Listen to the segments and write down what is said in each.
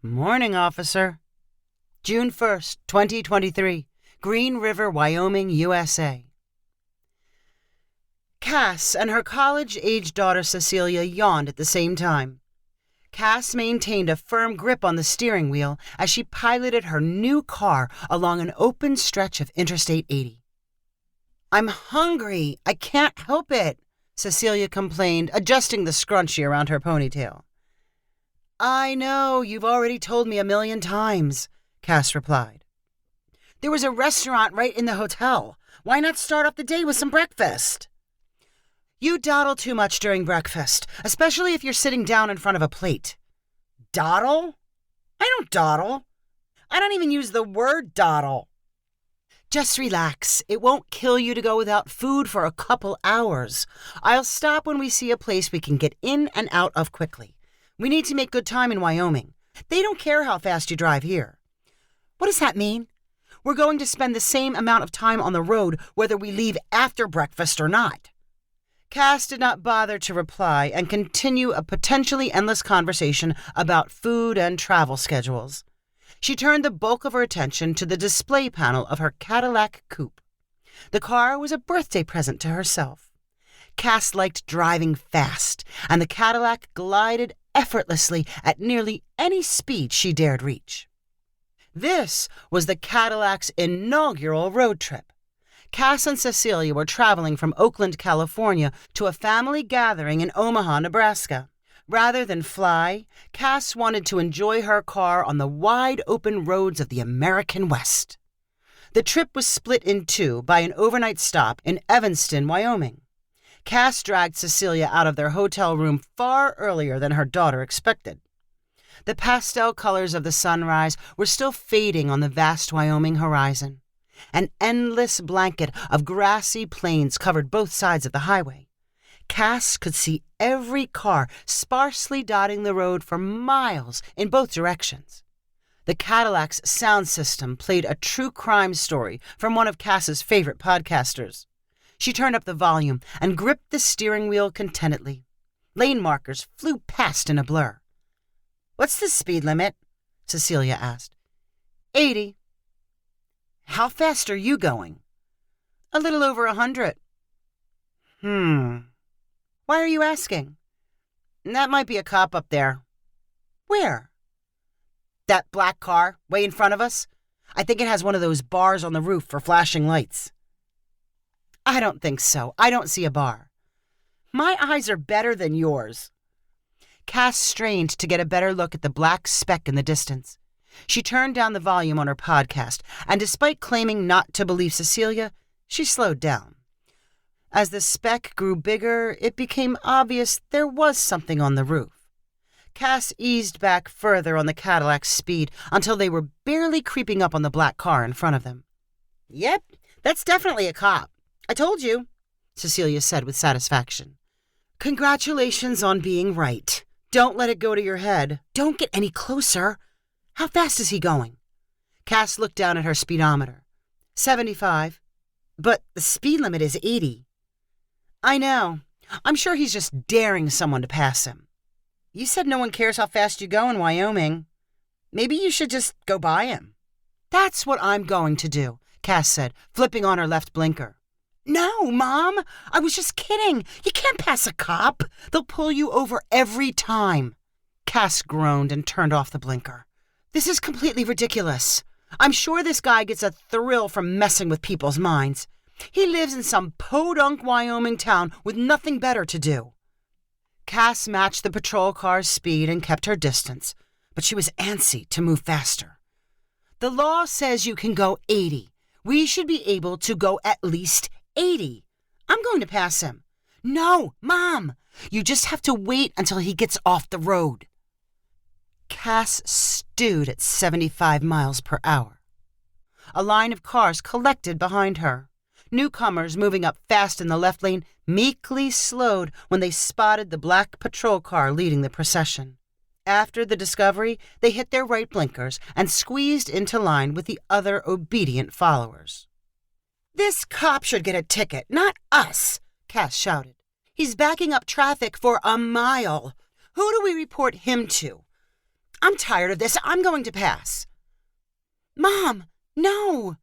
Morning, officer. June 1st, 2023. Green River, Wyoming, USA. Cass and her college-age daughter Cecilia yawned at the same time. Cass maintained a firm grip on the steering wheel as she piloted her new car along an open stretch of Interstate 80. "I'm hungry. I can't help it," Cecilia complained, adjusting the scrunchie around her ponytail. "I know, you've already told me 1,000,000 times, Cass replied. "There was a restaurant right in the hotel. Why not start off the day with some breakfast?" "You dawdle too much during breakfast, especially if you're sitting down in front of a plate." "Dawdle? I don't dawdle. I don't even use the word dawdle." "Just relax. It won't kill you to go without food for a couple hours. I'll stop when we see a place we can get in and out of quickly. We need to make good time in Wyoming. They don't care how fast you drive here." "What does that mean?" "We're going to spend the same amount of time on the road whether we leave after breakfast or not." Cass did not bother to reply and continue a potentially endless conversation about food and travel schedules. She turned the bulk of her attention to the display panel of her Cadillac coupe. The car was a birthday present to herself. Cass liked driving fast, and the Cadillac glided effortlessly at nearly any speed she dared reach. This was the Cadillac's inaugural road trip. Cass and Cecilia were traveling from Oakland, California, to a family gathering in Omaha, Nebraska. Rather than fly, Cass wanted to enjoy her car on the wide-open roads of the American West. The trip was split in two by an overnight stop in Evanston, Wyoming. Cass dragged Cecilia out of their hotel room far earlier than her daughter expected. The pastel colors of the sunrise were still fading on the vast Wyoming horizon. An endless blanket of grassy plains covered both sides of the highway. Cass could see every car sparsely dotting the road for miles in both directions. The Cadillac's sound system played a true crime story from one of Cass's favorite podcasters. She turned up the volume and gripped the steering wheel contentedly. Lane markers flew past in a blur. "What's the speed limit?" Cecilia asked. 80. "How fast are you going?" "A little over 100. Why are you asking?" "That might be a cop up there." "Where?" "That black car, way in front of us. I think it has one of those bars on the roof for flashing lights." "I don't think so. I don't see a bar." "My eyes are better than yours." Cass strained to get a better look at the black speck in the distance. She turned down the volume on her podcast, and despite claiming not to believe Cecilia, she slowed down. As the speck grew bigger, it became obvious there was something on the roof. Cass eased back further on the Cadillac's speed until they were barely creeping up on the black car in front of them. "Yep, that's definitely a cop. I told you," Cecilia said with satisfaction. "Congratulations on being right. Don't let it go to your head. Don't get any closer. How fast is he going?" Cass looked down at her speedometer. 75. "But the speed limit is 80. "I know. I'm sure he's just daring someone to pass him." "You said no one cares how fast you go in Wyoming. Maybe you should just go by him." "That's what I'm going to do," Cass said, flipping on her left blinker. "No, Mom, I was just kidding. You can't pass a cop. They'll pull you over every time." Cass groaned and turned off the blinker. "This is completely ridiculous. I'm sure this guy gets a thrill from messing with people's minds. He lives in some podunk Wyoming town with nothing better to do." Cass matched the patrol car's speed and kept her distance, but she was antsy to move faster. "The law says you can go 80. We should be able to go at least 80. I'm going to pass him." "No, Mom, you just have to wait until he gets off the road." Cass stewed at 75 miles per hour. A line of cars collected behind her. Newcomers moving up fast in the left lane meekly slowed when they spotted the black patrol car leading the procession. After the discovery, they hit their right blinkers and squeezed into line with the other obedient followers. "This cop should get a ticket, not us," Cass shouted. "He's backing up traffic for a mile. Who do we report him to?" I'm tired of this. I'm going to pass. Mom, no.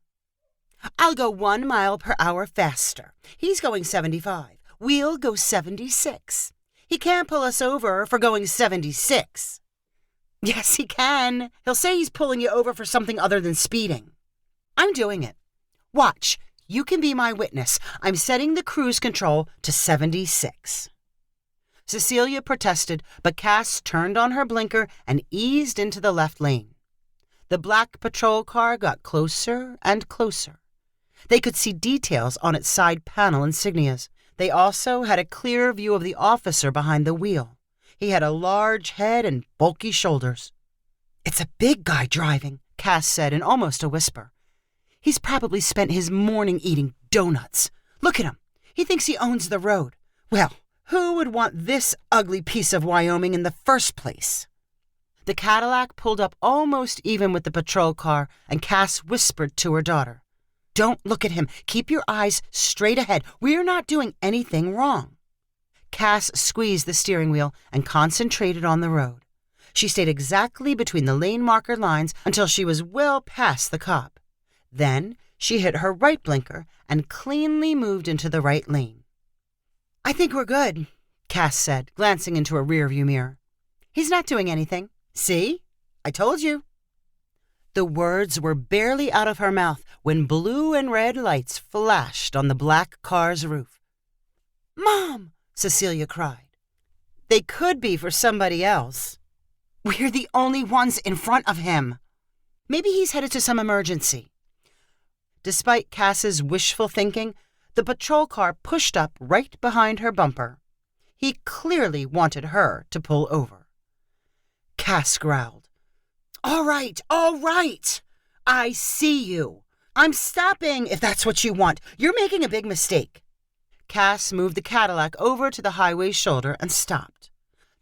I'll go 1 mile per hour faster. He's going 75. We'll go 76. He can't pull us over for going 76. Yes, he can. He'll say he's pulling you over for something other than speeding. I'm doing it. Watch. You can be my witness. I'm setting the cruise control to 76. Cecilia protested, but Cass turned on her blinker and eased into the left lane. The black patrol car got closer and closer. They could see details on its side panel insignias. They also had a clear view of the officer behind the wheel. He had a large head and bulky shoulders. It's a big guy driving, Cass said in almost a whisper. He's probably spent his morning eating donuts. Look at him. He thinks he owns the road. Well, who would want this ugly piece of Wyoming in the first place? The Cadillac pulled up almost even with the patrol car, and Cass whispered to her daughter, "Don't look at him. Keep your eyes straight ahead. We're not doing anything wrong." Cass squeezed the steering wheel and concentrated on the road. She stayed exactly between the lane marker lines until she was well past the cop. Then she hit her right blinker and cleanly moved into the right lane. "I think we're good," Cass said, glancing into a rearview mirror. "He's not doing anything. See? I told you." The words were barely out of her mouth when blue and red lights flashed on the black car's roof. "Mom!" Cecilia cried. "They could be for somebody else. We're the only ones in front of him. Maybe he's headed to some emergency." Despite Cass's wishful thinking, the patrol car pushed up right behind her bumper. He clearly wanted her to pull over. Cass growled, All right. I see you. I'm stopping if that's what you want. You're making a big mistake." Cass moved the Cadillac over to the highway's shoulder and stopped.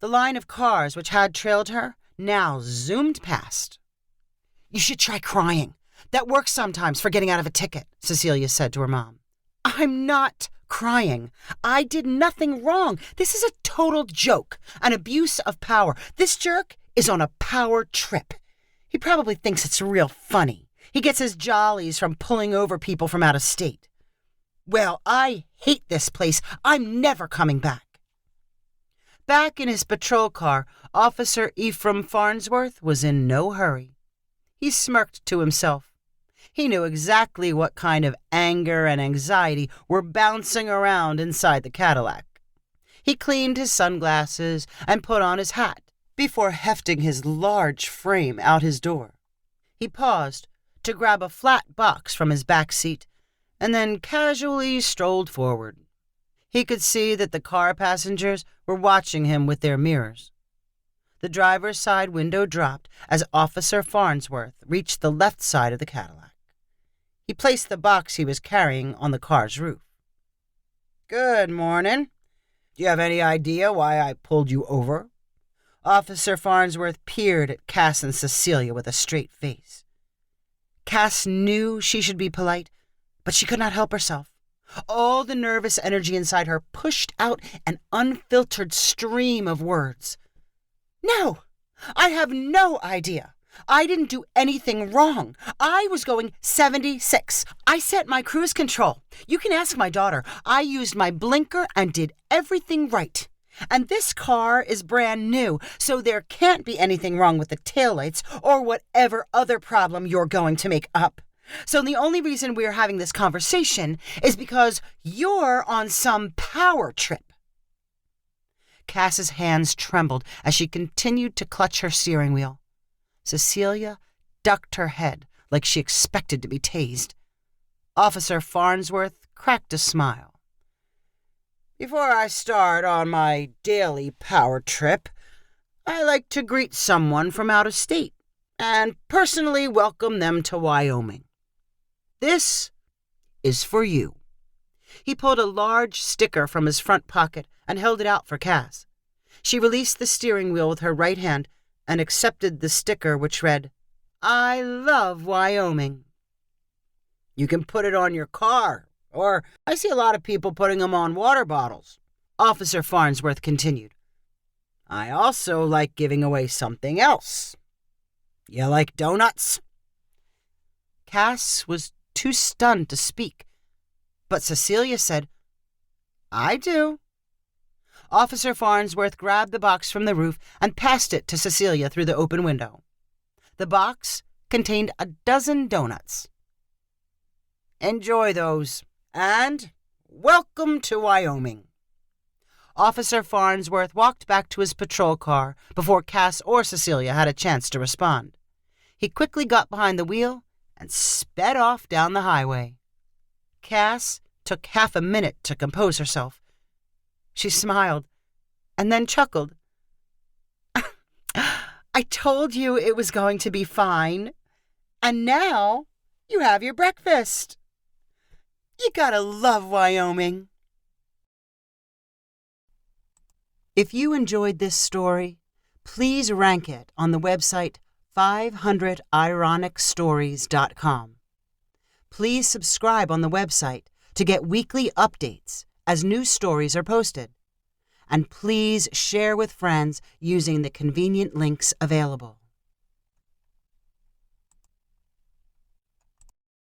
The line of cars which had trailed her now zoomed past. "You should try crying. That works sometimes for getting out of a ticket," Cecilia said to her mom. "I'm not crying. I did nothing wrong. This is a total joke, an abuse of power. This jerk is on a power trip. He probably thinks it's real funny. He gets his jollies from pulling over people from out of state. Well, I hate this place. I'm never coming back." Back in his patrol car, Officer Ephraim Farnsworth was in no hurry. He smirked to himself. He knew exactly what kind of anger and anxiety were bouncing around inside the Cadillac. He cleaned his sunglasses and put on his hat before hefting his large frame out his door. He paused to grab a flat box from his back seat and then casually strolled forward. He could see that the car passengers were watching him with their mirrors. The driver's side window dropped as Officer Farnsworth reached the left side of the Cadillac. He placed the box he was carrying on the car's roof. "Good morning. Do you have any idea why I pulled you over?" Officer Farnsworth peered at Cass and Cecilia with a straight face. Cass knew she should be polite, but she could not help herself. All the nervous energy inside her pushed out an unfiltered stream of words. "No, I have no idea. I didn't do anything wrong. I was going 76. I set my cruise control. You can ask my daughter. I used my blinker and did everything right. And this car is brand new, so there can't be anything wrong with the taillights or whatever other problem you're going to make up. So the only reason we're having this conversation is because you're on some power trip." Cass's hands trembled as she continued to clutch her steering wheel. Cecilia ducked her head like she expected to be tased. Officer Farnsworth cracked a smile. "Before I start on my daily power trip, I like to greet someone from out of state and personally welcome them to Wyoming. This is for you." He pulled a large sticker from his front pocket and held it out for Cass. She released the steering wheel with her right hand and accepted the sticker, which read, "I love Wyoming." "You can put it on your car, or I see a lot of people putting them on water bottles," Officer Farnsworth continued. "I also like giving away something else. You like donuts? Cass was too stunned to speak, but Cecilia said, I do. Officer Farnsworth grabbed the box from the roof and passed it to Cecilia through the open window. The box contained 12 donuts. Enjoy those, and welcome to Wyoming. Officer Farnsworth walked back to his patrol car before Cass or Cecilia had a chance to respond. He quickly got behind the wheel and sped off down the highway. Cass took half a minute to compose herself. She smiled and then chuckled. I told you it was going to be fine. And now you have your breakfast. You gotta love Wyoming. If you enjoyed this story, please rank it on the website 500ironicstories.com. Please subscribe on the website to get weekly updates as new stories are posted. And please share with friends using the convenient links available.